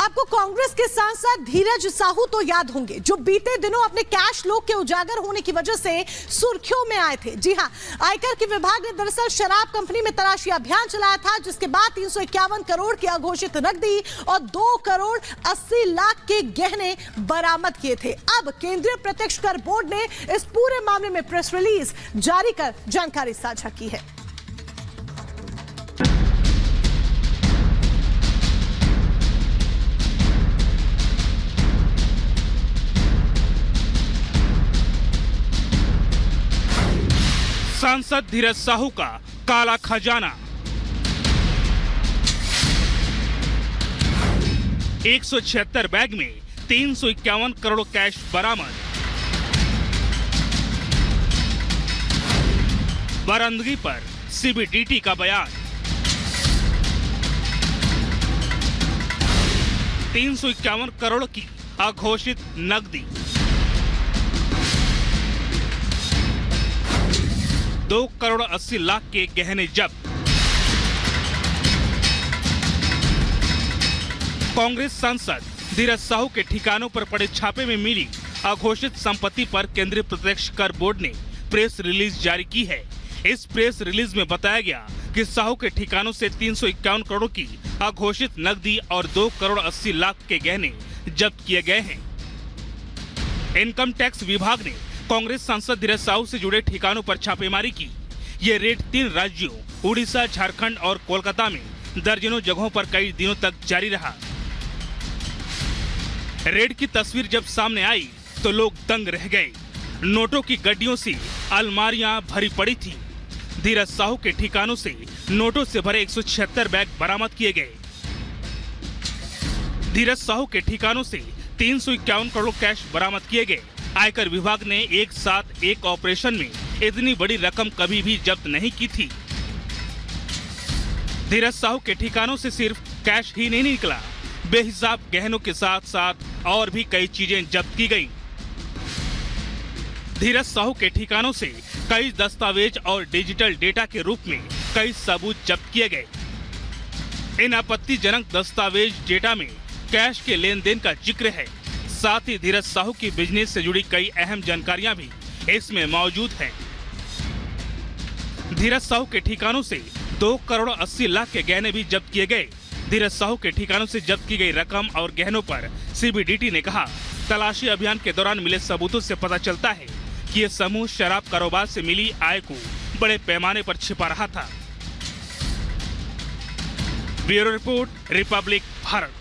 आपको कांग्रेस के सांसद धीरज साहू तो याद होंगे, जो बीते दिनों अपने कैश लोग के उजागर होने की वजह से सुर्खियों में आए थे। जी हां, आयकर के विभाग ने दरअसल शराब कंपनी में तलाशी अभियान चलाया था, जिसके बाद 351 करोड़ की अघोषित नकदी और 2 करोड़ 80 लाख के गहने बरामद किए थे। अब केंद्रीय प्रत्यक्ष कर बोर्ड ने इस पूरे मामले में प्रेस रिलीज जारी कर जानकारी साझा की है। सांसद धीरज साहू का काला खजाना, 176 बैग में 351 करोड़ कैश बरामद। बरामदगी पर सीबीडीटी का बयान। 351 करोड़ की अघोषित नकदी, 2 करोड़ 80 लाख के गहने जब्त। कांग्रेस सांसद धीरज साहू के ठिकानों पर पड़े छापे में मिली अघोषित संपत्ति पर केंद्रीय प्रत्यक्ष कर बोर्ड ने प्रेस रिलीज जारी की है। इस प्रेस रिलीज में बताया गया कि साहू के ठिकानों से 351 करोड़ की अघोषित नकदी और 2 करोड़ 80 लाख के गहने जब्त किए गए हैं। इनकम टैक्स विभाग ने कांग्रेस सांसद धीरज साहू से जुड़े ठिकानों पर छापेमारी की। ये रेड 3 राज्यों उड़ीसा, झारखंड और कोलकाता में दर्जनों जगहों पर कई दिनों तक जारी रहा। रेड की तस्वीर जब सामने आई तो लोग दंग रह गए। नोटों की गड्डियों से अलमारियां भरी पड़ी थी। धीरज साहू के ठिकानों से नोटों से भरे 176 बैग बरामद किए गए। धीरज साहू के ठिकानों से 351 करोड़ कैश बरामद किए गए। आयकर विभाग ने एक साथ एक ऑपरेशन में इतनी बड़ी रकम कभी भी जब्त नहीं की थी। धीरज साहू के ठिकानों से सिर्फ कैश ही नहीं निकला, बेहिसाब गहनों के साथ साथ और भी कई चीजें जब्त की गईं। धीरज साहू के ठिकानों से कई दस्तावेज और डिजिटल डेटा के रूप में कई सबूत जब्त किए गए। इन आपत्तिजनक दस्तावेज डेटा में कैश के लेन देन का जिक्र है। साथ ही धीरज साहू की बिजनेस से जुड़ी कई अहम जानकारियां भी इसमें मौजूद हैं। धीरज साहू के ठिकानों से 2 करोड़ 80 लाख के गहने भी जब्त किए गए। धीरज साहू के ठिकानों से जब्त की गई रकम और गहनों पर सीबीडीटी ने कहा, तलाशी अभियान के दौरान मिले सबूतों से पता चलता है कि ये समूह शराब कारोबार से मिली आय को बड़े पैमाने पर छिपा रहा था। Bureau report, Republic Bharat.